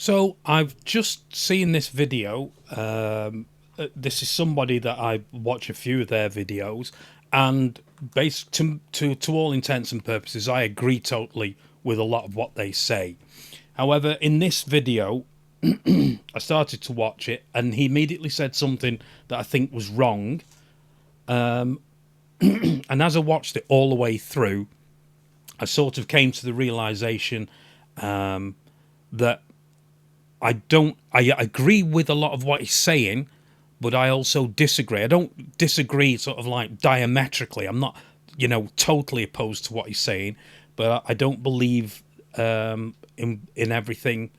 So I've just seen this video. This is somebody that I watch a few of their videos, and based to all intents and purposes, I agree totally with a lot of what they say. However, in this video, I started to watch it, and he immediately said something that I think was wrong. And as I watched it all the way through, I sort of came to the realization that I agree with a lot of what he's saying, but I also disagree. I don't disagree sort of like diametrically. I'm not, totally opposed to what he's saying, but I don't believe in everything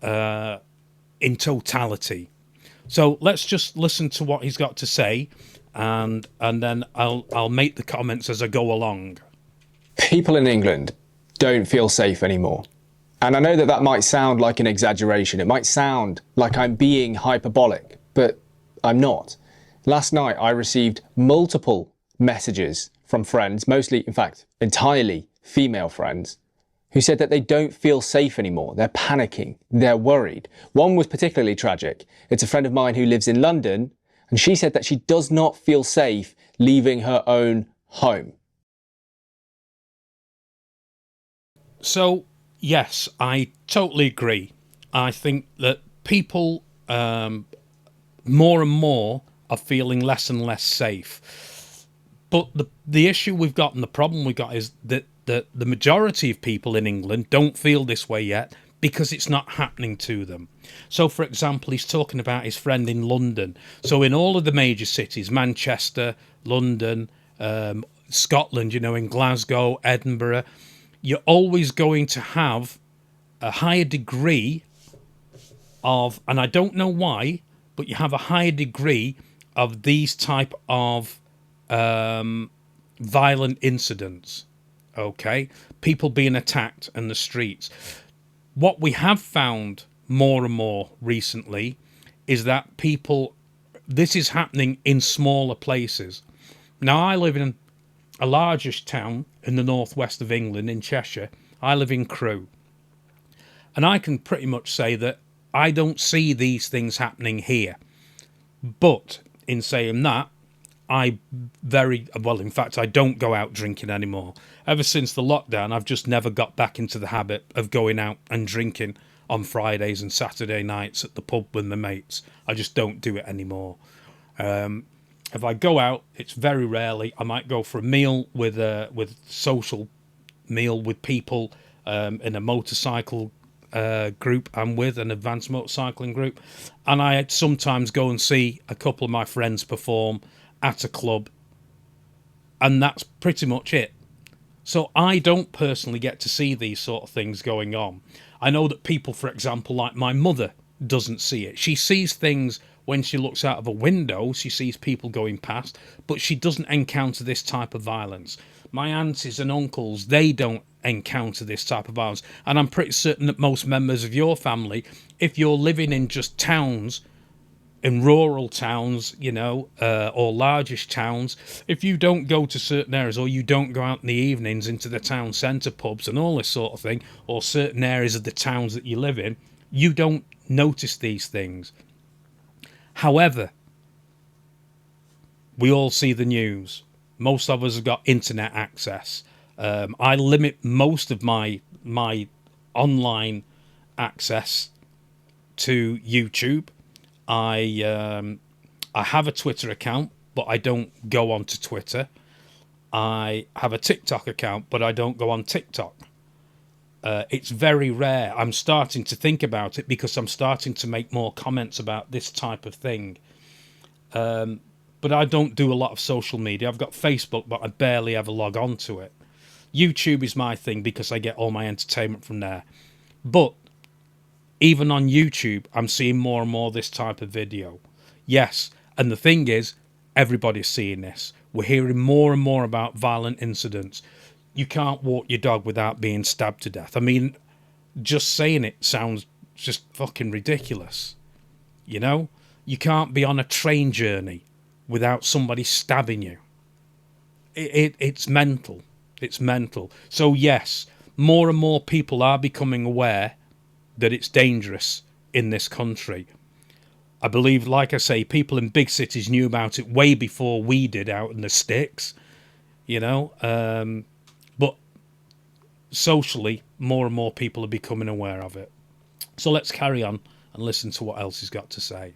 in totality. So let's just listen to what he's got to say, and then I'll make the comments as I go along. People in England don't feel safe anymore. And I know that that might sound like an exaggeration. It might sound like I'm being hyperbolic, but I'm not. Last night, I received multiple messages from friends, mostly, in fact, entirely female friends, who said that they don't feel safe anymore. They're panicking. They're worried. One was particularly tragic. It's a friend of mine who lives in London, and she said that she does not feel safe leaving her own home. So, yes, I totally agree. I think that people more and more are feeling less and less safe. But the issue we've got and the problem we've got is that the majority of people in England don't feel this way yet because it's not happening to them. So, for example, he's talking about his friend in London. So in all of the major cities, Manchester, London, Scotland, in Glasgow, Edinburgh, you're always going to have a higher degree of, and I don't know why, but you have a higher degree of these type of violent incidents. Okay, people being attacked in the streets. What we have found more and more recently is that this is happening in smaller places. Now, I live in a largish town in the northwest of England, in Cheshire. I live in Crewe. And I can pretty much say that I don't see these things happening here. But in saying that, in fact, I don't go out drinking anymore. Ever since the lockdown, I've just never got back into the habit of going out and drinking on Fridays and Saturday nights at the pub with my mates. I just don't do it anymore. If I go out, it's very rarely. I might go for a meal with social meal with people in a motorcycle group I'm with, an advanced motorcycling group, and I sometimes go and see a couple of my friends perform at a club, and that's pretty much it. So I don't personally get to see these sort of things going on. I know that people, for example, like my mother, doesn't see it. She sees things when she looks out of a window, she sees people going past, but she doesn't encounter this type of violence. My aunties and uncles, they don't encounter this type of violence. And I'm pretty certain that most members of your family, if you're living in just towns, in rural towns, or largish towns, if you don't go to certain areas, or you don't go out in the evenings into the town centre pubs and all this sort of thing, or certain areas of the towns that you live in, you don't notice these things. However, we all see the news. Most of us have got internet access. I limit most of my online access to YouTube. I have a Twitter account, but I don't go onto Twitter. I have a TikTok account, but I don't go on TikTok. It's very rare. I'm starting to think about it because I'm starting to make more comments about this type of thing. But I don't do a lot of social media. I've got Facebook, but I barely ever log on to it. YouTube is my thing because I get all my entertainment from there. But even on YouTube, I'm seeing more and more this type of video. Yes, and the thing is, everybody's seeing this. We're hearing more and more about violent incidents. You can't walk your dog without being stabbed to death. I mean, just saying it sounds just fucking ridiculous. You can't be on a train journey without somebody stabbing you. It's mental. It's mental. So yes, more and more people are becoming aware that it's dangerous in this country. I believe, like I say, people in big cities knew about it way before we did out in the sticks, but socially, more and more people are becoming aware of it. So let's carry on and listen to what else he's got to say.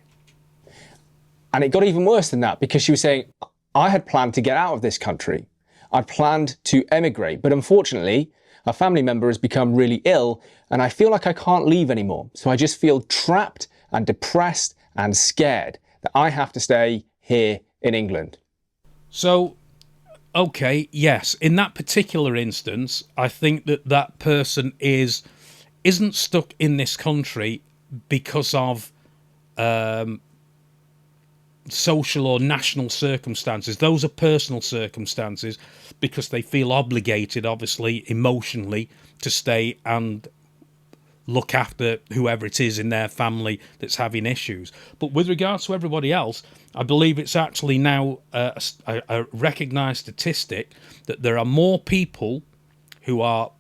And it got even worse than that, because she was saying, I had planned to get out of this country. I'd planned to emigrate, but unfortunately, a family member has become really ill and I feel like I can't leave anymore. So I just feel trapped and depressed and scared that I have to stay here in England. So, okay, yes, in that particular instance, I think that person isn't stuck in this country because of social or national circumstances. Those are personal circumstances because they feel obligated, obviously, emotionally, to stay and look after whoever it is in their family that's having issues. But with regards to everybody else, I believe it's actually now a recognised statistic that there are more people who are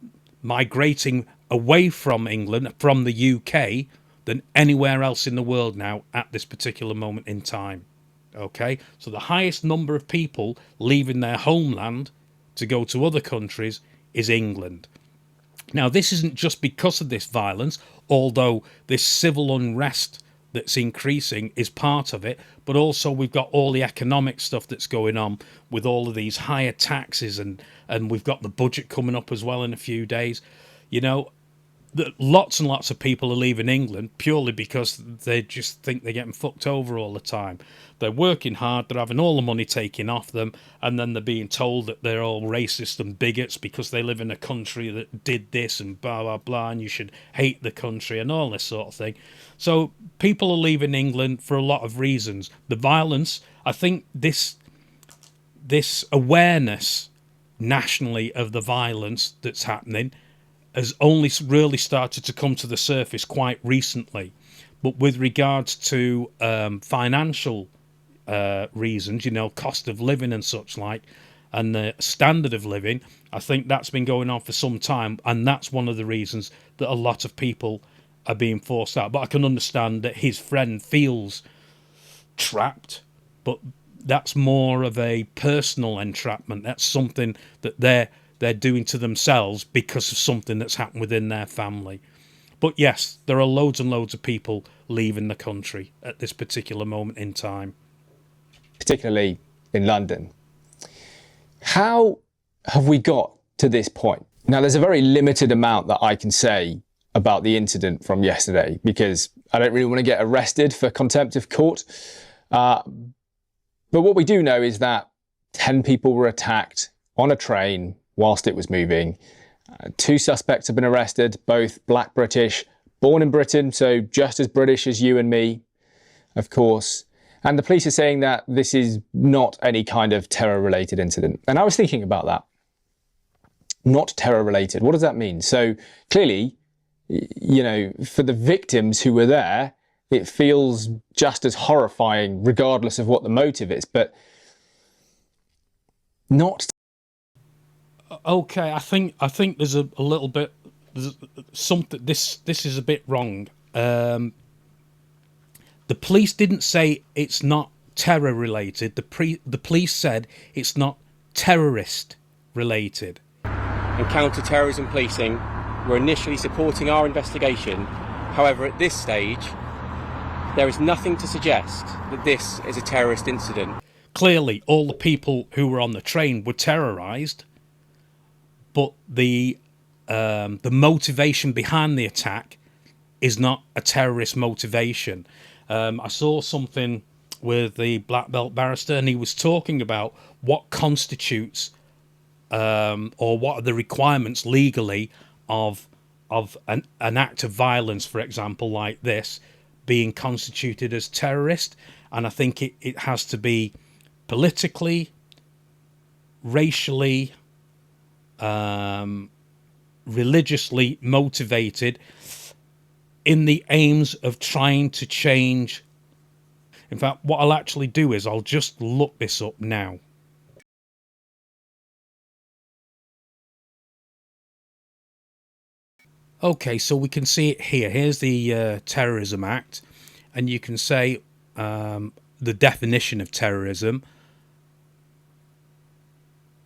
migrating away from England, from the UK, than anywhere else in the world now at this particular moment in time. Okay, so the highest number of people leaving their homeland to go to other countries is England. Now, this isn't just because of this violence, although this civil unrest that's increasing is part of it, but also we've got all the economic stuff that's going on with all of these higher taxes, and we've got the budget coming up as well in a few days. Lots and lots of people are leaving England purely because they just think they're getting fucked over all the time. They're working hard, they're having all the money taken off them, and then they're being told that they're all racist and bigots because they live in a country that did this and blah, blah, blah, and you should hate the country and all this sort of thing. So people are leaving England for a lot of reasons. The violence, I think this awareness nationally of the violence that's happening has only really started to come to the surface quite recently. But with regards to financial reasons, cost of living and such like, and the standard of living, I think that's been going on for some time, and that's one of the reasons that a lot of people are being forced out. But I can understand that his friend feels trapped, but that's more of a personal entrapment. That's something that they're doing to themselves because of something that's happened within their family. But yes, there are loads and loads of people leaving the country at this particular moment in time. Particularly in London. How have we got to this point? Now, there's a very limited amount that I can say about the incident from yesterday because I don't really want to get arrested for contempt of court. But what we do know is that 10 people were attacked on a train whilst it was moving. 2 suspects have been arrested, both black British, born in Britain, so just as British as you and me, of course. And the police are saying that this is not any kind of terror-related incident. And I was thinking about that. Not terror-related. What does that mean? So clearly, for the victims who were there, it feels just as horrifying regardless of what the motive is, but not. Okay, I think there's a little bit, there's something, this is a bit wrong. The police didn't say it's not terror related. The police said it's not terrorist related. And counter-terrorism policing were initially supporting our investigation. However, at this stage, there is nothing to suggest that this is a terrorist incident. Clearly, all the people who were on the train were terrorised, but the motivation behind the attack is not a terrorist motivation. I saw something with the black belt barrister, and he was talking about what constitutes or what are the requirements legally of an act of violence, for example, like this, being constituted as terrorist. And I think it has to be politically, racially, religiously motivated in the aims of trying to change. In fact, what I'll actually do is I'll just look this up now. Okay, so we can see it here. Here's the Terrorism Act, and you can say the definition of terrorism.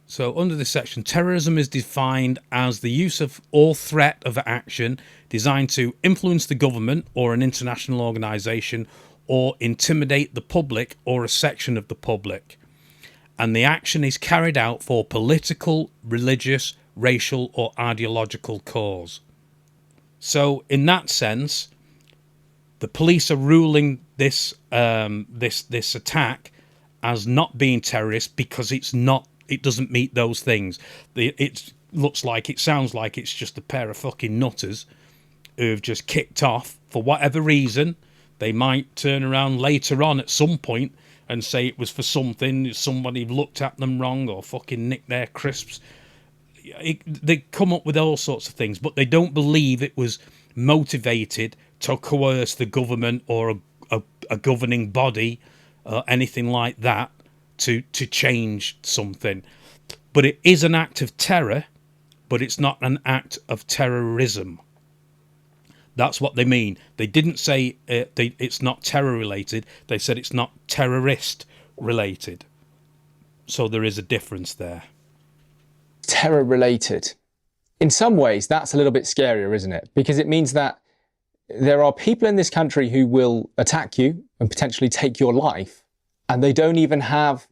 So under this section, terrorism is defined as the use of or threat of action designed to influence the government or an international organisation or intimidate the public or a section of the public. And the action is carried out for political, religious, racial or ideological cause. So in that sense, the police are ruling this this attack as not being terrorist because it doesn't meet those things. It sounds like it's just a pair of fucking nutters who've just kicked off for whatever reason. They might turn around later on at some point and say it was for something, somebody looked at them wrong or fucking nicked their crisps. They come up with all sorts of things, but they don't believe it was motivated to coerce the government or a governing body or anything like that to change something. But it is an act of terror, but it's not an act of terrorism. That's what they mean. They didn't say it's not terror related. They said it's not terrorist related. So there is a difference there. Terror related. In some ways, that's a little bit scarier, isn't it? Because it means that there are people in this country who will attack you and potentially take your life, and they don't even have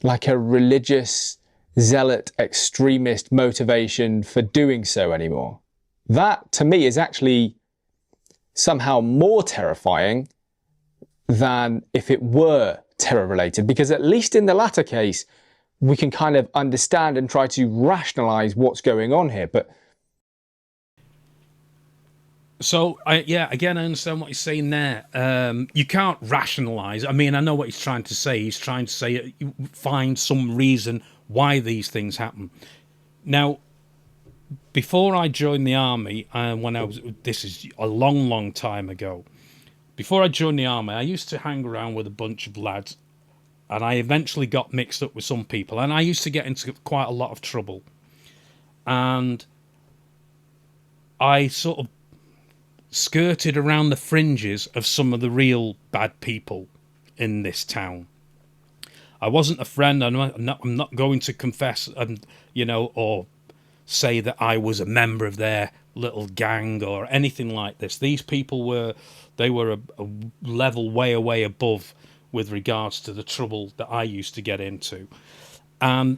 like a religious, zealot, extremist motivation for doing so anymore. That, to me, is actually somehow more terrifying than if it were terror related, because at least in the latter case, we can kind of understand and try to rationalize what's going on here. But so, again, I understand what he's saying there. You can't rationalize. I mean, I know what he's trying to say. He's trying to say find some reason why these things happen. Now, before I joined the army, this is a long, long time ago. Before I joined the army, I used to hang around with a bunch of lads, and I eventually got mixed up with some people, and I used to get into quite a lot of trouble. And I sort of skirted around the fringes of some of the real bad people in this town. I wasn't a friend. I'm not going to confess, or say that I was a member of their little gang or anything like this. These people were a level way above with regards to the trouble that I used to get into. And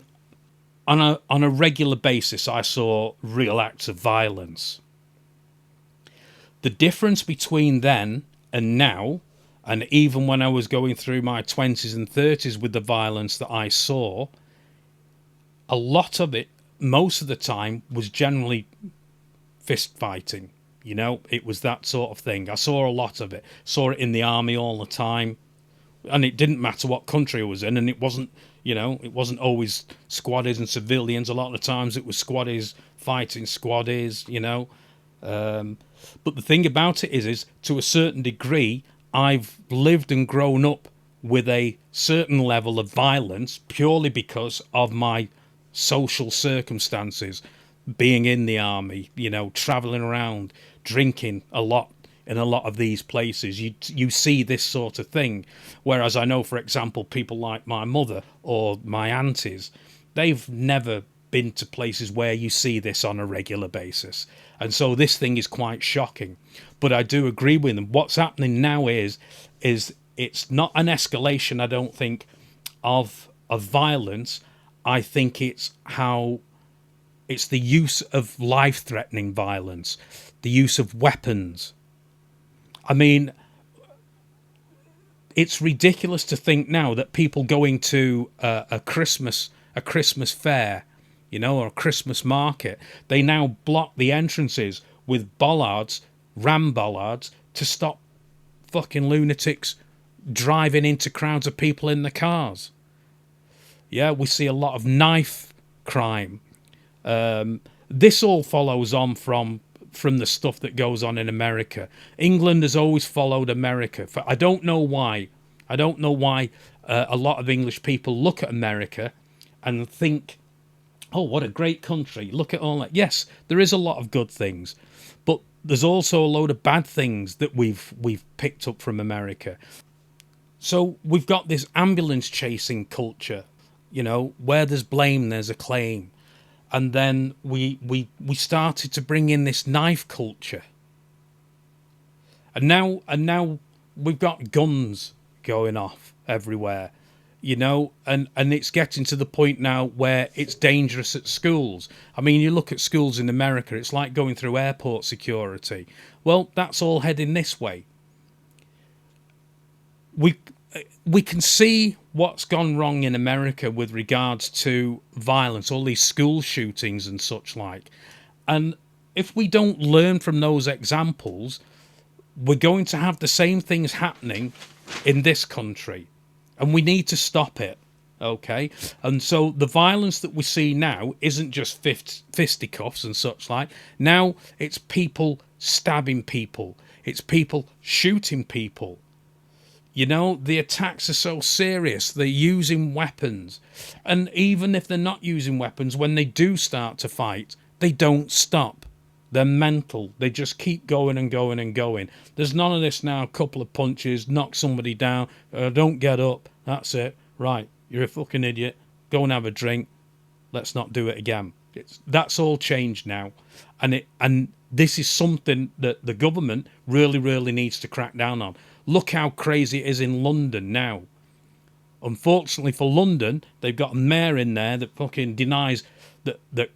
on a regular basis, I saw real acts of violence. The difference between then and now, and even when I was going through my 20s and 30s with the violence that I saw, a lot of it, most of the time, was generally fist fighting. It was that sort of thing. I saw a lot of it. Saw it in the army all the time. And it didn't matter what country I was in, and it wasn't always squaddies and civilians. A lot of the times it was squaddies fighting squaddies, But the thing about it is to a certain degree, I've lived and grown up with a certain level of violence purely because of my social circumstances, being in the army, traveling around, drinking a lot. In a lot of these places, you see this sort of thing. Whereas I know, for example, people like my mother or my aunties, they've never been to places where you see this on a regular basis. And so this thing is quite shocking. But I do agree with them. What's happening now is it's not an escalation, I don't think, of violence. I think it's the use of life-threatening violence, the use of weapons. I mean, it's ridiculous to think now that people going to a Christmas fair, or a Christmas market, they now block the entrances with ram bollards, to stop fucking lunatics driving into crowds of people in the cars. Yeah, we see a lot of knife crime. This all follows on from the stuff that goes on in America. England has always followed America. I don't know why. A lot of English people look at America and think, oh, what a great country, look at all that. Yes, there is a lot of good things, but there's also a load of bad things that we've picked up from America. So we've got this ambulance chasing culture, you know, where there's blame, there's a claim. And then we started to bring in this knife culture. And now we've got guns going off everywhere, you know, and it's getting to the point now where it's dangerous at schools. I mean, you look at schools in America, it's like going through airport security. Well, that's all heading this way. We can see what's gone wrong in America with regards to violence, all these school shootings and such like. And if we don't learn from those examples, we're going to have the same things happening in this country. And we need to stop it, okay? And so the violence that we see now isn't just fisticuffs and such like. Now it's people stabbing people. It's people shooting people. You know, the attacks are so serious. They're using weapons. And even if they're not using weapons, when they do start to fight, they don't stop. They're mental. They just keep going and going and going. There's none of this now, a couple of punches, knock somebody down, don't get up, that's it. Right, you're a fucking idiot. Go and have a drink. Let's not do it again. That's all changed now. And this is something that the government really, really needs to crack down on. Look how crazy it is in London now. Unfortunately for London, they've got a mayor in there that fucking denies that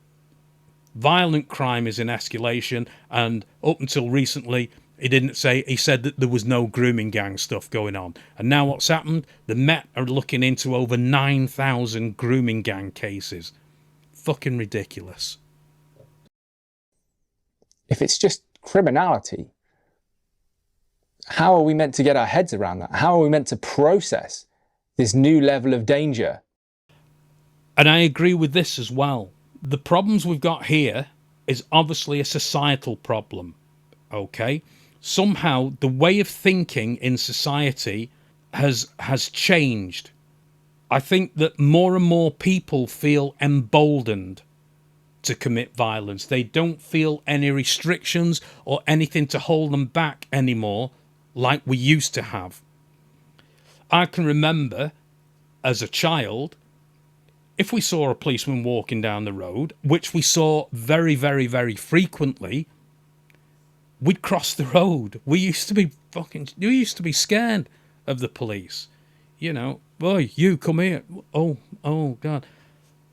violent crime is in escalation, and up until recently he said that there was no grooming gang stuff going on. And now what's happened? The Met are looking into over 9,000 grooming gang cases. Fucking ridiculous. If it's just criminality, how are we meant to get our heads around that? How are we meant to process this new level of danger? And I agree with this as well. The problems we've got here is obviously a societal problem, okay? Somehow the way of thinking in society has changed. I think that more and more people feel emboldened to commit violence. They don't feel any restrictions or anything to hold them back anymore like we used to have. I can remember as a child, if we saw a policeman walking down the road, which we saw very, very, very frequently, we'd cross the road. We used to be scared of the police. You know, boy, you come here. Oh God.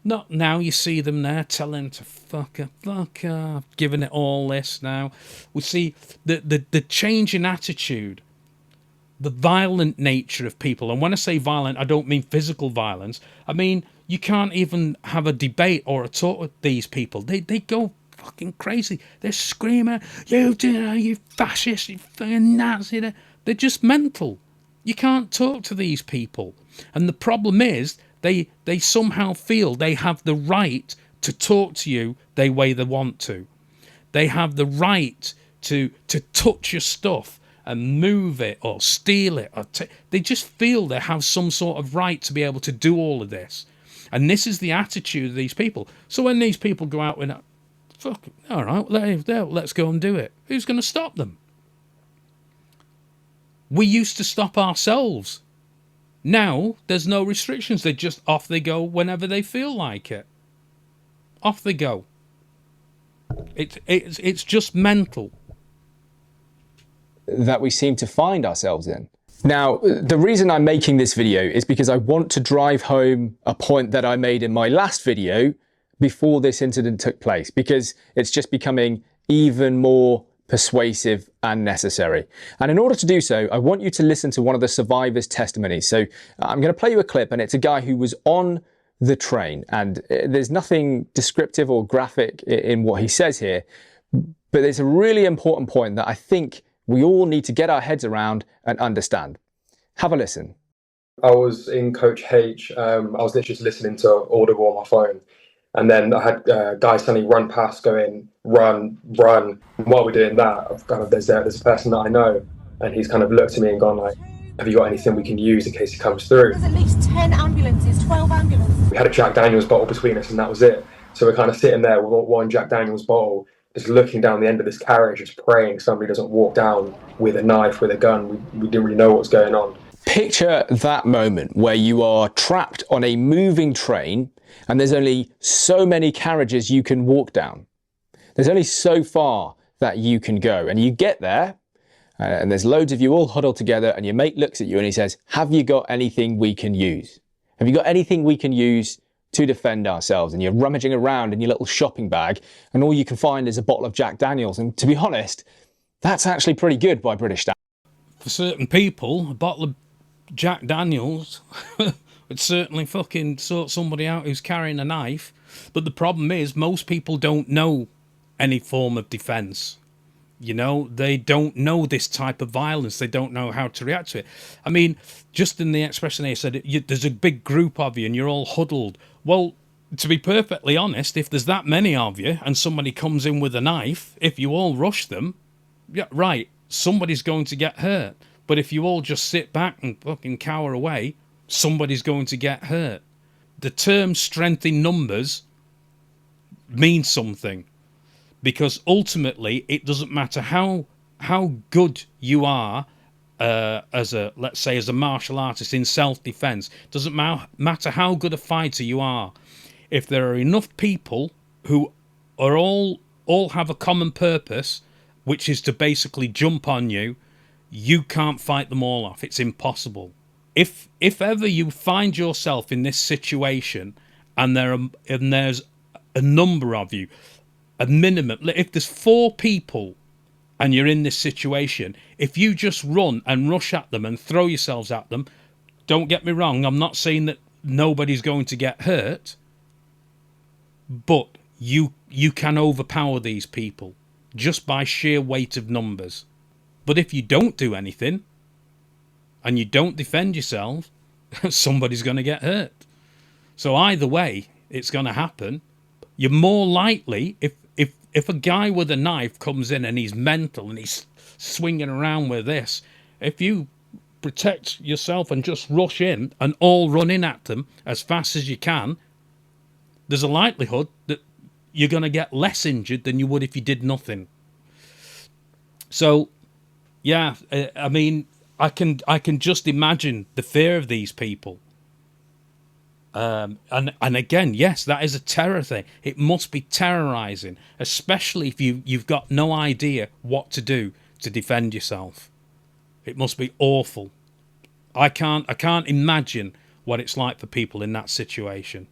Not now. You see them there telling to fuck off, giving it all this now. We see the change in attitude, the violent nature of people. And when I say violent, I don't mean physical violence. I mean, you can't even have a debate or a talk with these people. They go fucking crazy. They're screaming, you fascist, you fucking Nazi. They're just mental. You can't talk to these people. And the problem is, they somehow feel they have the right to talk to you the way they want to. They have the right to touch your stuff and move it or steal it. They just feel they have some sort of right to be able to do all of this. And this is the attitude of these people. So when these people go out with, fuck, all right, let's go and do it. Who's going to stop them? We used to stop ourselves. Now there's no restrictions. They just off they go whenever they feel like it. Off they go. It's just mental that we seem to find ourselves in. Now, the reason I'm making this video is because I want to drive home a point that I made in my last video before this incident took place, because it's just becoming even more persuasive and necessary. And in order to do so, I want you to listen to one of the survivors' testimonies. So I'm going to play you a clip, and it's a guy who was on the train, and there's nothing descriptive or graphic in what he says here, but there's a really important point that I think we all need to get our heads around and understand. Have a listen. I was in Coach H. I was literally just listening to Audible on my phone. And then I had guys suddenly run past going, run. And while we're doing that, I've kind of, there's a person that I know, and he's kind of looked at me and gone like, have you got anything we can use in case he comes through? There's at least 10 ambulances, 12 ambulances. We had a Jack Daniels bottle between us, and that was it. So we're kind of sitting there with one Jack Daniels bottle, just looking down the end of this carriage, just praying somebody doesn't walk down with a knife, with a gun. We didn't really know what was going on. Picture that moment where you are trapped on a moving train and there's only so many carriages you can walk down. There's only so far that you can go, and you get there and there's loads of you all huddled together, and your mate looks at you and he says, have you got anything we can use? Have you got anything we can use to defend ourselves? And you're rummaging around in your little shopping bag and all you can find is a bottle of Jack Daniels. And to be honest, that's actually pretty good by British standards. For certain people, a bottle of Jack Daniels would certainly fucking sort somebody out who's carrying a knife. But the problem is, most people don't know any form of defence. You know, they don't know this type of violence. They don't know how to react to it. I mean, just in the expression they said, there's a big group of you and you're all huddled. Well, to be perfectly honest, if there's that many of you and somebody comes in with a knife, if you all rush them, yeah, right, somebody's going to get hurt. But if you all just sit back and fucking cower away, somebody's going to get hurt. The term strength in numbers means something. Because ultimately, it doesn't matter how good you are as a, let's say, as a martial artist in self-defense. Doesn't matter how good a fighter you are. If there are enough people who are all have a common purpose, which is to basically jump on you, you can't fight them all off. It's impossible. If ever you find yourself in this situation, and there's a number of you, a minimum, if there's 4 people and you're in this situation, if you just run and rush at them and throw yourselves at them, don't get me wrong, I'm not saying that nobody's going to get hurt, but you can overpower these people just by sheer weight of numbers. But if you don't do anything and you don't defend yourself, somebody's going to get hurt. So either way, it's going to happen. You're more likely, if a guy with a knife comes in and he's mental and he's swinging around with this, if you protect yourself and just rush in and all run in at them as fast as you can, there's a likelihood that you're going to get less injured than you would if you did nothing. So, yeah, I mean, I can just imagine the fear of these people. And again, yes, that is a terror thing. It must be terrorizing, especially if you've got no idea what to do to defend yourself. It must be awful. I can't imagine what it's like for people in that situation.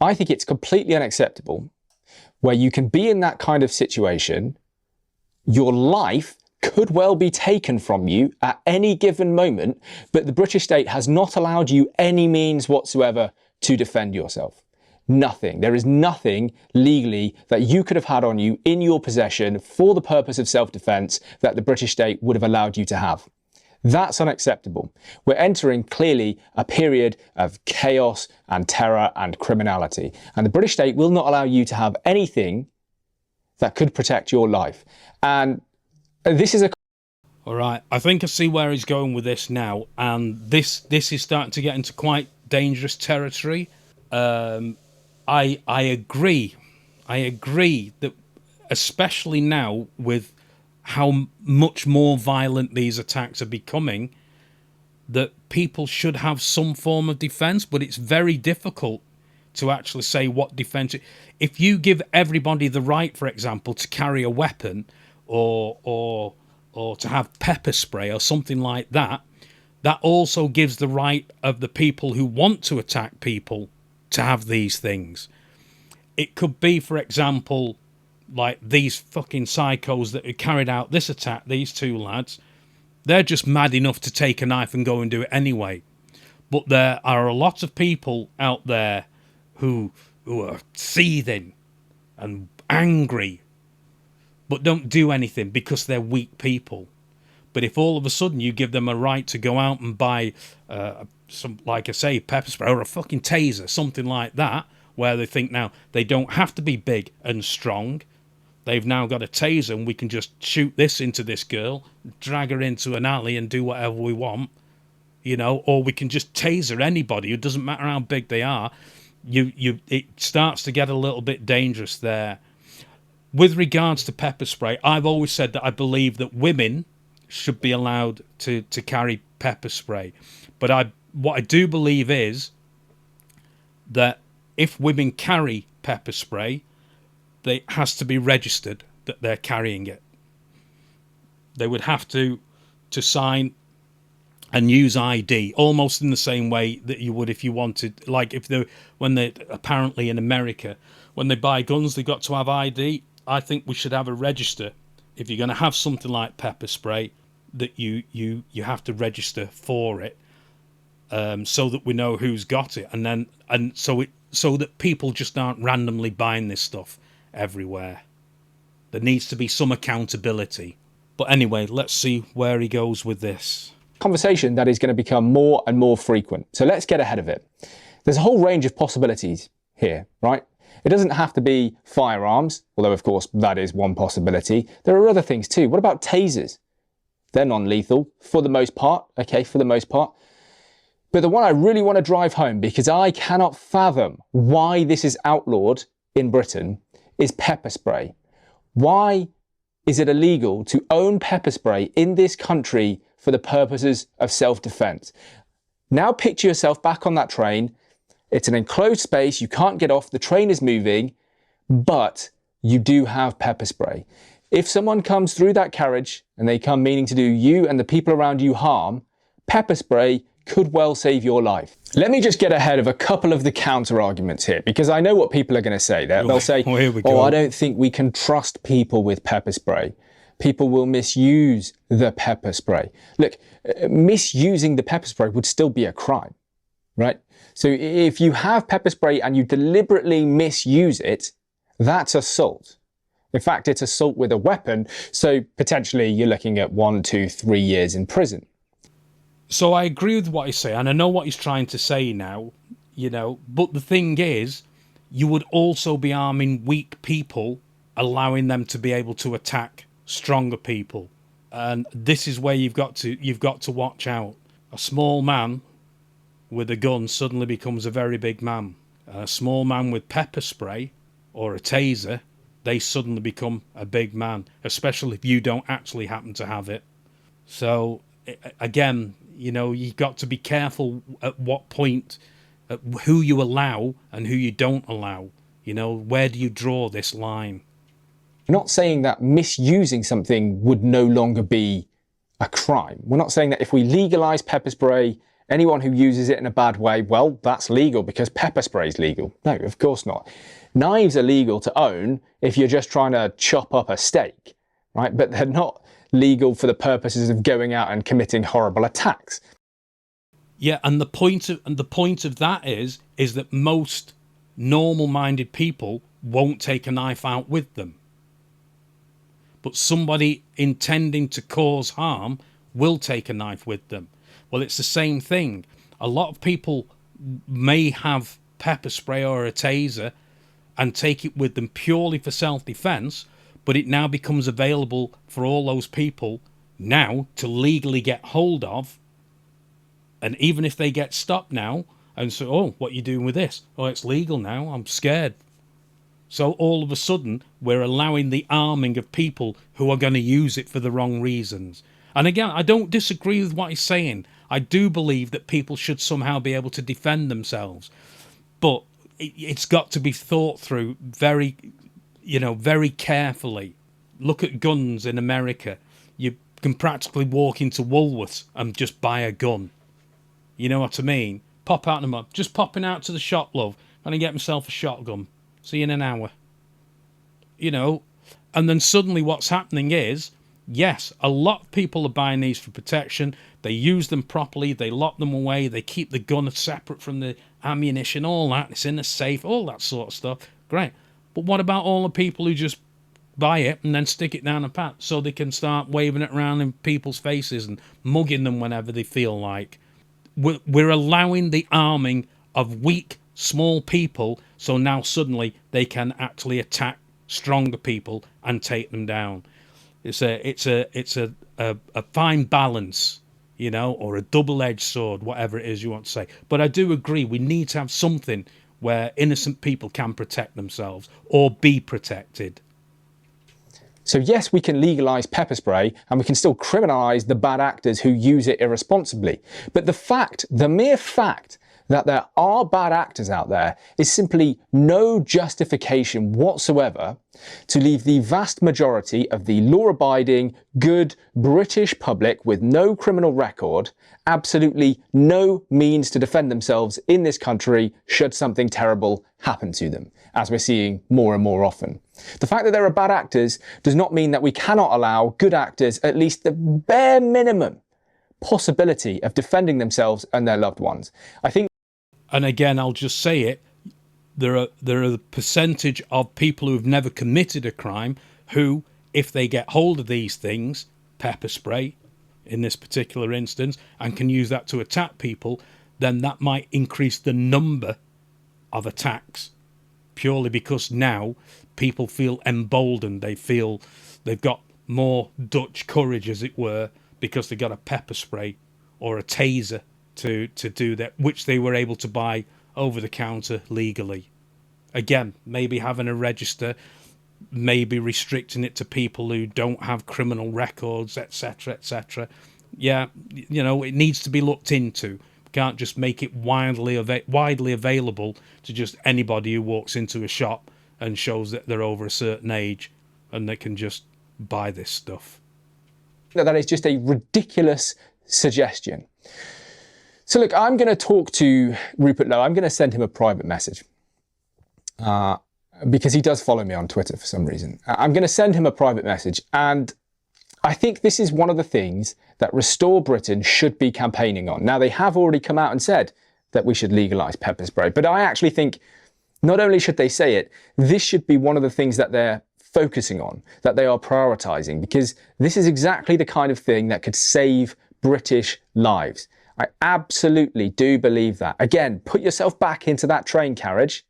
I think it's completely unacceptable where you can be in that kind of situation, your life could well be taken from you at any given moment, but the British state has not allowed you any means whatsoever to defend yourself. Nothing. There is nothing legally that you could have had on you in your possession for the purpose of self-defense that the British state would have allowed you to have. That's unacceptable. We're entering clearly a period of chaos and terror and criminality, and the British state will not allow you to have anything that could protect your life. And this is a... All right, I think I see where he's going with this now, and this is starting to get into quite dangerous territory. I agree that, especially now with how much more violent these attacks are becoming, that people should have some form of defense, but it's very difficult to actually say what defense. If you give everybody the right, for example, to carry a weapon or to have pepper spray or something like that, that also gives the right of the people who want to attack people to have these things. It could be, for example, like these fucking psychos that carried out this attack, these 2 lads, they're just mad enough to take a knife and go and do it anyway. But there are a lot of people out there who are seething and angry, but don't do anything because they're weak people. But if all of a sudden you give them a right to go out and buy some, like I say, pepper spray or a fucking taser, something like that, where they think now they don't have to be big and strong. They've now got a taser and we can just shoot this into this girl, drag her into an alley and do whatever we want, you know, or we can just taser anybody. It doesn't matter how big they are. it starts to get a little bit dangerous there. With regards to pepper spray, I've always said that I believe that women should be allowed to carry pepper spray. But what I do believe is that if women carry pepper spray, it has to be registered that they're carrying it. They would have to sign and use ID, almost in the same way that you would if you wanted, like when they apparently in America, when they buy guns, they've got to have ID. I think we should have a register. If you're going to have something like pepper spray, that you have to register for it, so that we know who's got it, and so that people just aren't randomly buying this stuff everywhere. There needs to be some accountability. But anyway, let's see where he goes with this. Conversation that is going to become more and more frequent. So let's get ahead of it. There's a whole range of possibilities here, right? It doesn't have to be firearms, although of course that is one possibility. There are other things too. What about tasers? They're non-lethal for the most part, okay, for the most part. But the one I really want to drive home, because I cannot fathom why this is outlawed in Britain, is pepper spray. Why is it illegal to own pepper spray in this country for the purposes of self-defense? Now picture yourself back on that train. It's an enclosed space, you can't get off, the train is moving, but you do have pepper spray. If someone comes through that carriage and they come meaning to do you and the people around you harm, pepper spray could well save your life. Let me just get ahead of a couple of the counter arguments here, because I know what people are going to say. They'll say, oh, I don't think we can trust people with pepper spray. People will misuse the pepper spray. Look, misusing the pepper spray would still be a crime, right? So if you have pepper spray and you deliberately misuse it, that's assault. In fact, it's assault with a weapon. So potentially you're looking at 1, 2, 3 years in prison. So I agree with what he's saying, and I know what he's trying to say now, but the thing is, you would also be arming weak people, allowing them to be able to attack stronger people. And this is where you've got to watch out. A small man with a gun suddenly becomes a very big man. A small man with pepper spray or a taser, they suddenly become a big man, especially if you don't actually happen to have it. So again, you've got to be careful at what point, who you allow and who you don't allow. Where do you draw this line? We're not saying that misusing something would no longer be a crime. We're not saying that if we legalise pepper spray, anyone who uses it in a bad way, well, that's legal because pepper spray is legal. No, of course not. Knives are legal to own if you're just trying to chop up a steak, right? But they're not legal for the purposes of going out and committing horrible attacks. Yeah, and the point of that is that most normal-minded people won't take a knife out with them. But somebody intending to cause harm will take a knife with them. Well, it's the same thing. A lot of people may have pepper spray or a taser and take it with them purely for self-defense, but it now becomes available for all those people now to legally get hold of. And even if they get stopped now and say, oh, what are you doing with this? Oh, it's legal now. I'm scared. So all of a sudden, we're allowing the arming of people who are going to use it for the wrong reasons. And again, I don't disagree with what he's saying. I do believe that people should somehow be able to defend themselves. But it's got to be thought through very carefully. Look at guns in America. You can practically walk into Woolworths and just buy a gun. You know what I mean? Pop out in the mud. Just popping out to the shop, love. Gonna get myself a shotgun. See you in an hour. And then suddenly what's happening is, yes, a lot of people are buying these for protection. They use them properly. They lock them away. They keep the gun separate from the ammunition, all that. It's in a safe, all that sort of stuff. Great. But what about all the people who just buy it and then stick it down a pat so they can start waving it around in people's faces and mugging them whenever they feel like? We're allowing the arming of weak, small people, so now suddenly they can actually attack stronger people and take them down. It's a fine balance, or a double-edged sword, whatever it is you want to say. But I do agree, we need to have something where innocent people can protect themselves or be protected. So yes, we can legalise pepper spray and we can still criminalise the bad actors who use it irresponsibly. But the mere fact that there are bad actors out there is simply no justification whatsoever to leave the vast majority of the law-abiding, good British public with no criminal record absolutely no means to defend themselves in this country should something terrible happen to them, as we're seeing more and more often. The fact that there are bad actors does not mean that we cannot allow good actors at least the bare minimum possibility of defending themselves and their loved ones. I think. And again, I'll just say it, there are the percentage of people who've never committed a crime who, if they get hold of these things, pepper spray in this particular instance, and can use that to attack people, then that might increase the number of attacks, purely because now people feel emboldened. They feel they've got more Dutch courage, as it were, because they got a pepper spray or a taser to do that, which they were able to buy over the counter legally. Again, maybe having a register, maybe restricting it to people who don't have criminal records, etc., etc. Yeah, you know, it needs to be looked into. We can't just make it widely available to just anybody who walks into a shop and shows that they're over a certain age and they can just buy this stuff. That is just a ridiculous suggestion. So look, I'm going to talk to Rupert Lowe. I'm going to send him a private message because he does follow me on Twitter for some reason. I'm going to send him a private message, and I think this is one of the things that Restore Britain should be campaigning on. Now, they have already come out and said that we should legalise pepper spray, but I actually think not only should they say it, this should be one of the things that they're focusing on, that they are prioritising, because this is exactly the kind of thing that could save British lives. I absolutely do believe that. Again, put yourself back into that train carriage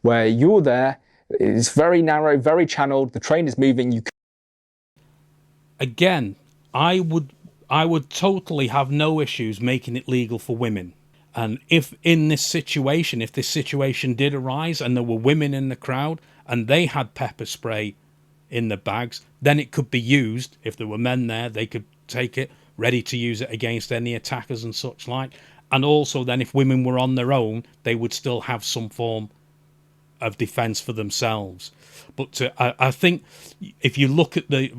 where you're there. It's very narrow, very channeled. The train is moving. Again, I would totally have no issues making it legal for women. And if this situation did arise and there were women in the crowd and they had pepper spray in the bags, then it could be used. If there were men there, they could take it, ready to use it against any attackers and such like. And also then if women were on their own, they would still have some form of defence for themselves. But I think if you look at the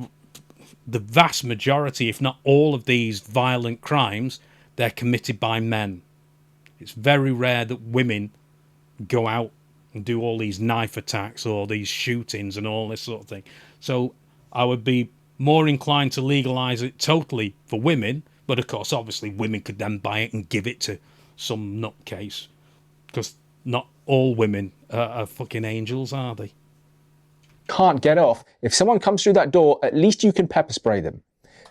vast majority, if not all of these violent crimes, they're committed by men. It's very rare that women go out and do all these knife attacks or these shootings and all this sort of thing. So I would be more inclined to legalise it totally for women, but of course, obviously, women could then buy it and give it to some nutcase, because not all women are fucking angels, are they? Can't get off. If someone comes through that door, at least you can pepper spray them.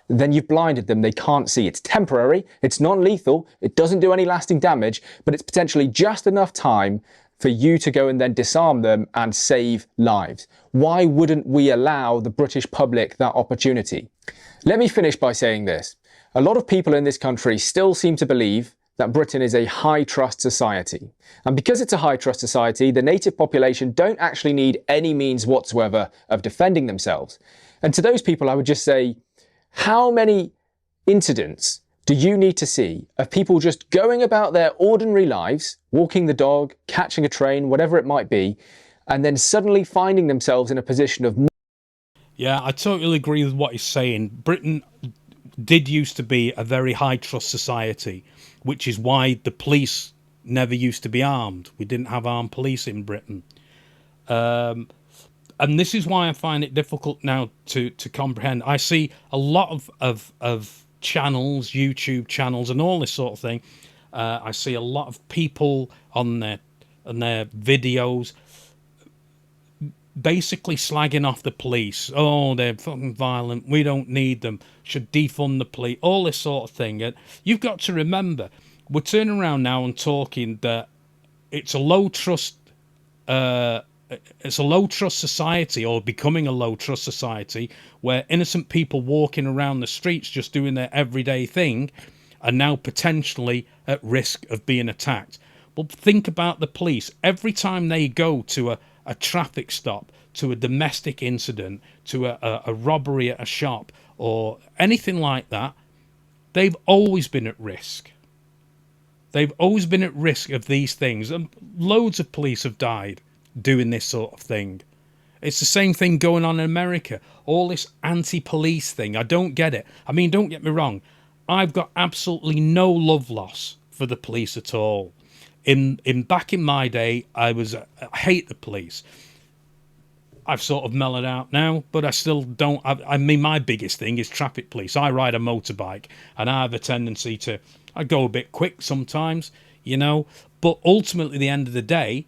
Then you've blinded them, they can't see. It's temporary, it's non-lethal, it doesn't do any lasting damage, but it's potentially just enough time for you to go and then disarm them and save lives. Why wouldn't we allow the British public that opportunity? Let me finish by saying this. A lot of people in this country still seem to believe that Britain is a high trust society. And because it's a high trust society, the native population don't actually need any means whatsoever of defending themselves. And to those people, I would just say, how many incidents do you need to see of people just going about their ordinary lives, walking the dog, catching a train, whatever it might be, and then suddenly finding themselves in a position of... Yeah, I totally agree with what he's saying. Britain did used to be a very high trust society, which is why the police never used to be armed. We didn't have armed police in Britain. And this is why I find it difficult now to comprehend. I see a lot of channels, YouTube channels and all this sort of thing. I see a lot of people on their videos basically slagging off the police. Oh, they're fucking violent. We don't need them. Should defund the police. All this sort of thing. And you've got to remember, we're turning around now and talking that it's a low trust society, or becoming a low trust society, where innocent people walking around the streets just doing their everyday thing are now potentially at risk of being attacked. But think about the police. Every time they go to a traffic stop, to a domestic incident, to a robbery at a shop, or anything like that, they've always been at risk. They've always been at risk of these things. And loads of police have died doing this sort of thing. It's the same thing going on in America. All this anti-police thing. I don't get it. I mean, don't get me wrong. I've got absolutely no love loss for the police at all. Back in my day, I hate the police. I've sort of mellowed out now, but I still don't. I mean, my biggest thing is traffic police. I ride a motorbike, and I have a tendency I go a bit quick sometimes, But ultimately, at the end of the day,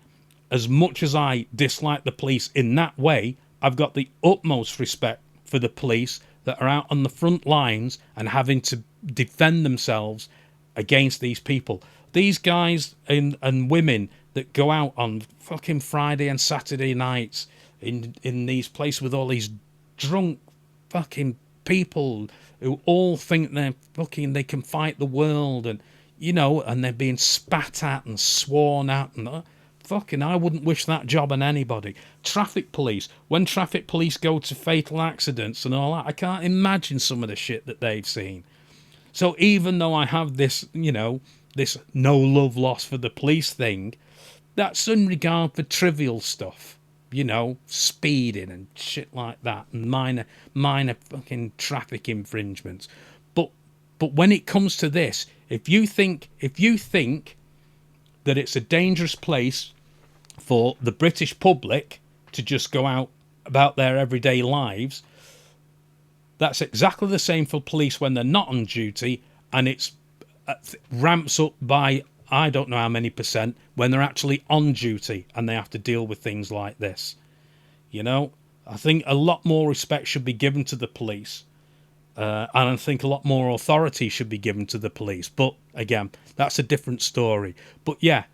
as much as I dislike the police in that way, I've got the utmost respect for the police that are out on the front lines and having to defend themselves against these people. These guys and women that go out on fucking Friday and Saturday nights in these places with all these drunk fucking people who all think they can fight the world, and and they're being spat at and sworn at, and fucking, I wouldn't wish that job on anybody. Traffic police, when traffic police go to fatal accidents and all that, I can't imagine some of the shit that they've seen. So even though I have this, this no love loss for the police thing, that's in regard for trivial stuff, speeding and shit like that, and minor fucking traffic infringements. But when it comes to this, if you think that it's a dangerous place for the British public to just go out about their everyday lives, that's exactly the same for police when they're not on duty, and it's ramps up by I don't know how many percent when they're actually on duty and they have to deal with things like this. I think a lot more respect should be given to the police, and I think a lot more authority should be given to the police. But again, that's a different story. But yeah,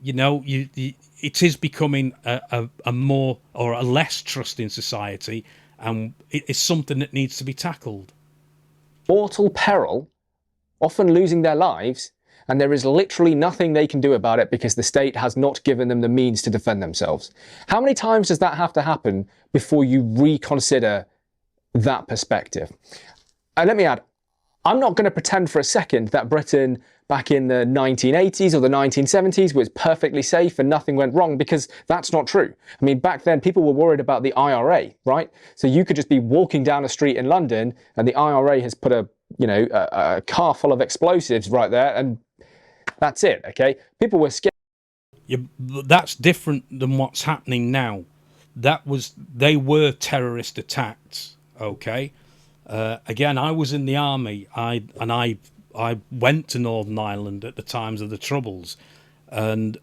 it is becoming a more or a less trusting society, and it is something that needs to be tackled. Mortal peril, often losing their lives, and there is literally nothing they can do about it because the state has not given them the means to defend themselves. How many times does that have to happen before you reconsider that perspective? And let me add, I'm not going to pretend for a second that Britain back in the 1980s or the 1970s was perfectly safe and nothing went wrong, because that's not true. I mean, back then people were worried about the IRA, right? So you could just be walking down a street in London and the IRA has put a car full of explosives right there, and that's it, okay? People were scared. Yeah, that's different than what's happening now. They were terrorist attacks, okay? Again, I was in the army. I went to Northern Ireland at the times of the Troubles, and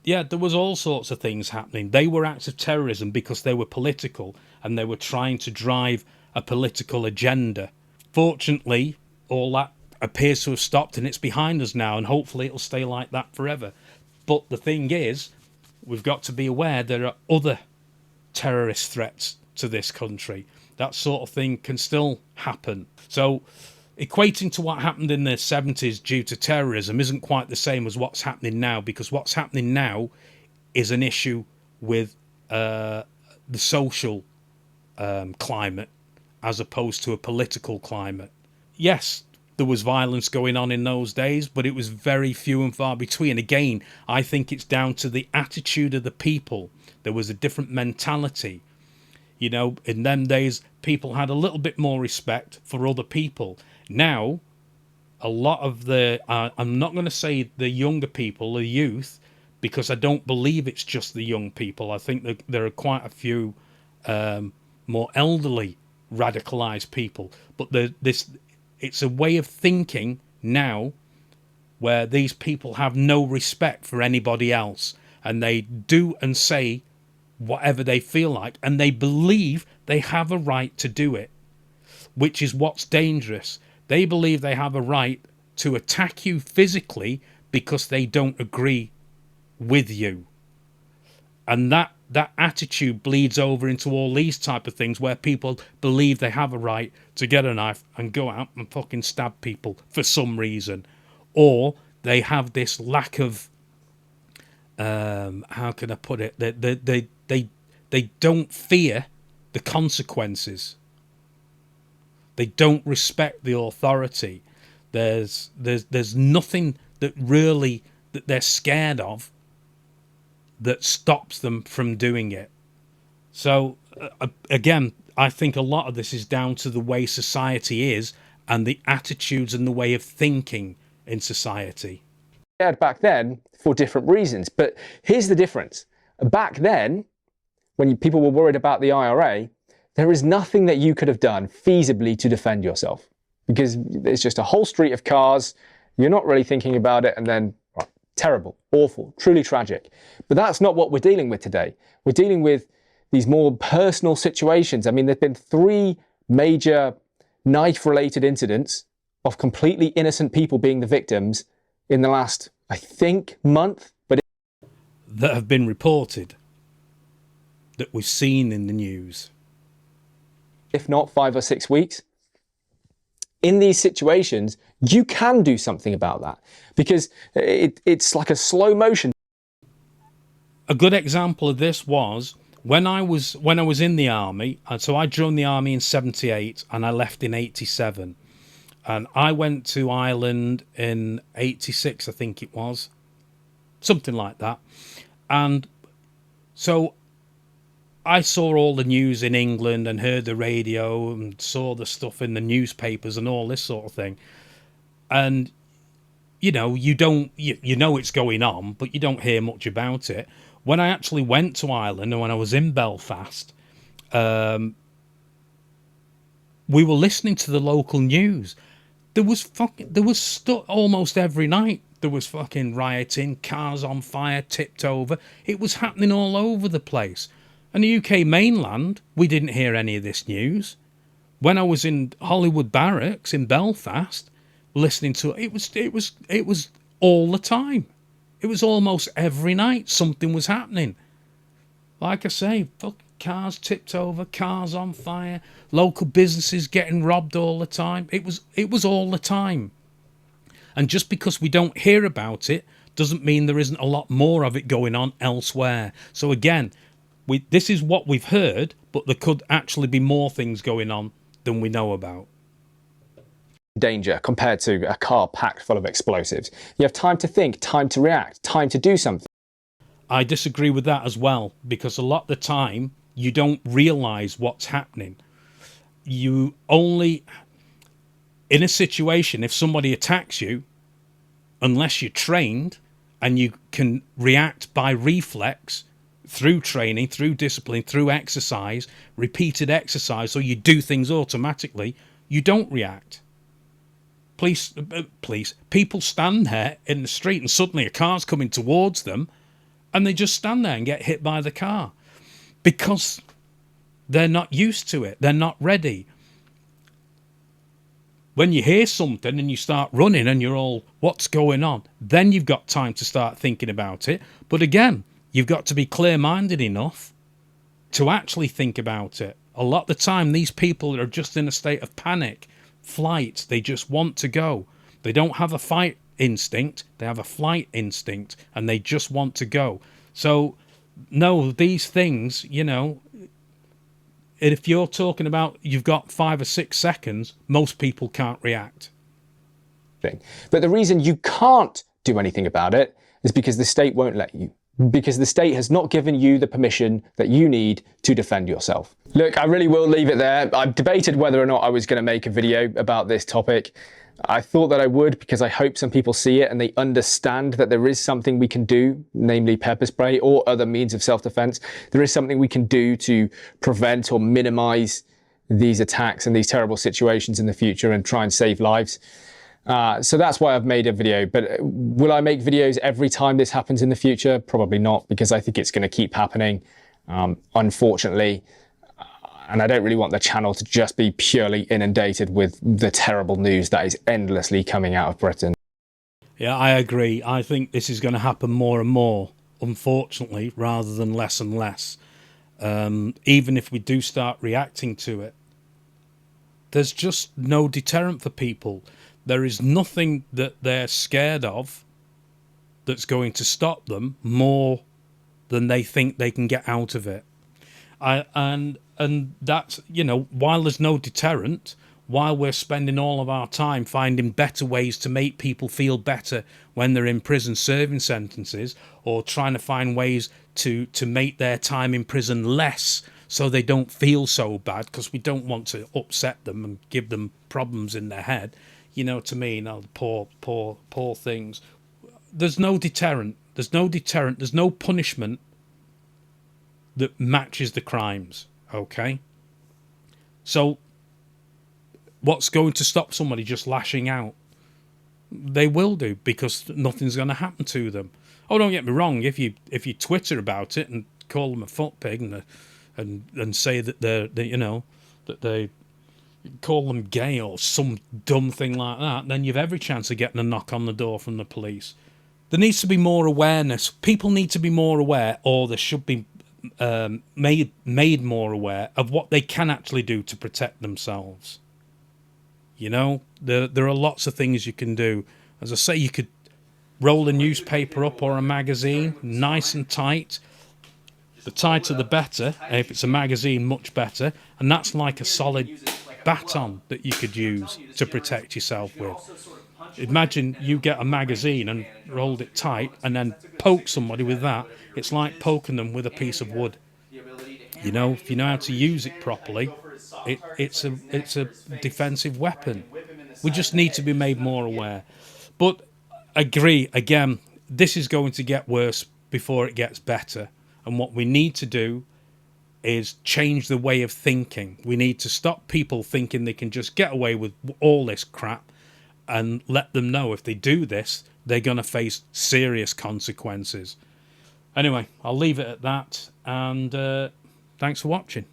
there was all sorts of things happening. They were acts of terrorism because they were political and they were trying to drive a political agenda. Fortunately, all that appears to have stopped and it's behind us now, and hopefully it'll stay like that forever. But the thing is, we've got to be aware there are other terrorist threats to this country. That sort of thing can still happen. So equating to what happened in the 70s due to terrorism isn't quite the same as what's happening now, because what's happening now is an issue with the social climate as opposed to a political climate. Yes, there was violence going on in those days, but it was very few and far between. Again, I think it's down to the attitude of the people. There was a different mentality. In them days, people had a little bit more respect for other people. Now, a lot of I'm not going to say the younger people, the youth, because I don't believe it's just the young people. I think that there are quite a few more elderly radicalized people. But it's a way of thinking now where these people have no respect for anybody else, and they do and say whatever they feel like, and they believe they have a right to do it, which is what's dangerous. They believe they have a right to attack you physically because they don't agree with you. And that attitude bleeds over into all these type of things where people believe they have a right to get a knife and go out and fucking stab people for some reason. Or they have this lack of how can I put it? They don't fear the consequences. They don't respect the authority. There's nothing that really that they're scared of that stops them from doing it. So again, I think a lot of this is down to the way society is and the attitudes and the way of thinking in society. Back then for different reasons, but here's the difference. Back then, when people were worried about the IRA, there is nothing that you could have done feasibly to defend yourself, because it's just a whole street of cars. You're not really thinking about it, and then terrible, awful, truly tragic. But that's not what we're dealing with today. We're dealing with these more personal situations. I mean, there've been 3 major knife-related incidents of completely innocent people being the victims in the last, I think, month. But that have been reported, that we've seen in the news. If not 5 or 6 weeks. In these situations, you can do something about that, because it's like a slow motion. A good example of this was when I was in the army. So I joined the army in 78 and I left in 87. And I went to Ireland in 86, I think it was. Something like that. And so I saw all the news in England and heard the radio and saw the stuff in the newspapers and all this sort of thing. And, you know, you know it's going on, but you don't hear much about it. When I actually went to Ireland and when I was in Belfast, we were listening to the local news. There was stuff almost every night. There was fucking rioting, cars on fire, tipped over. It was happening all over the place. And the UK mainland, we didn't hear any of this news. When I was in Hollywood Barracks in Belfast, listening to it was all the time. It was almost every night something was happening. Like I say, fucking cars tipped over, cars on fire, local businesses getting robbed all the time. It was all the time. And just because we don't hear about it doesn't mean there isn't a lot more of it going on elsewhere. So again, this is what we've heard, but there could actually be more things going on than we know about. Danger compared to a car packed full of explosives. You have time to think, time to react, time to do something. I disagree with that as well, because a lot of the time you don't realise what's happening. You only, in a situation, if somebody attacks you, unless you're trained and you can react by reflex, through training, through discipline, through exercise, repeated exercise, so you do things automatically, you don't react. People stand there in the street and suddenly a car's coming towards them and they just stand there and get hit by the car because they're not used to it. They're not ready. When you hear something and you start running and you're all, what's going on? Then you've got time to start thinking about it. But again, you've got to be clear-minded enough to actually think about it. A lot of the time, these people are just in a state of panic, flight. They just want to go. They don't have a fight instinct. They have a flight instinct, and they just want to go. So, no, these things, you know, if you're talking about you've got 5 or 6 seconds, most people can't react. But the reason you can't do anything about it is because the state won't let you. Because the state has not given you the permission that you need to defend yourself. Look, I really will leave it there. I've debated whether or not I was going to make a video about this topic. I thought that I would because I hope some people see it and they understand that there is something we can do, namely pepper spray or other means of self-defense. There is something we can do to prevent or minimize these attacks and these terrible situations in the future and try and save lives. So that's why I've made a video. But will I make videos every time this happens in the future? Probably not, because I think it's going to keep happening, unfortunately. And I don't really want the channel to just be purely inundated with the terrible news that is endlessly coming out of Britain. Yeah, I agree. I think this is going to happen more and more, unfortunately, rather than less and less. Even if we do start reacting to it, there's just no deterrent for people. There is nothing that they're scared of that's going to stop them more than they think they can get out of it. And that's, you know, while there's no deterrent, while we're spending all of our time finding better ways to make people feel better when they're in prison serving sentences, or trying to find ways to make their time in prison less so they don't feel so bad, because we don't want to upset them and give them problems in their head, you know what I mean? Oh, poor things. There's no deterrent. There's no punishment that matches the crimes, okay? So what's going to stop somebody just lashing out? They will do, because nothing's going to happen to them. Oh, don't get me wrong, if you Twitter about it and call them a foot pig and say that they you know, that they call them gay or some dumb thing like that, then you've every chance of getting a knock on the door from the police. There needs to be more awareness. People need to be more aware, or there should be made more aware of what they can actually do to protect themselves. You know, there are lots of things you can do. As I say, you could roll a newspaper up or a magazine, nice and tight. The tighter the better. If it's a magazine, much better. And that's like a solid baton that you could use to protect yourself with. Imagine you get a magazine and rolled it tight and then poke somebody with that. It's like poking them with a piece of wood. You know, if you know how to use it properly, it's a defensive weapon. We just need to be made more aware. But agree, again, this is going to get worse before it gets better. And what we need to do is change the way of thinking. We need to stop people thinking they can just get away with all this crap, and let them know if they do this, they're going to face serious consequences. Anyway, I'll leave it at that, and thanks for watching.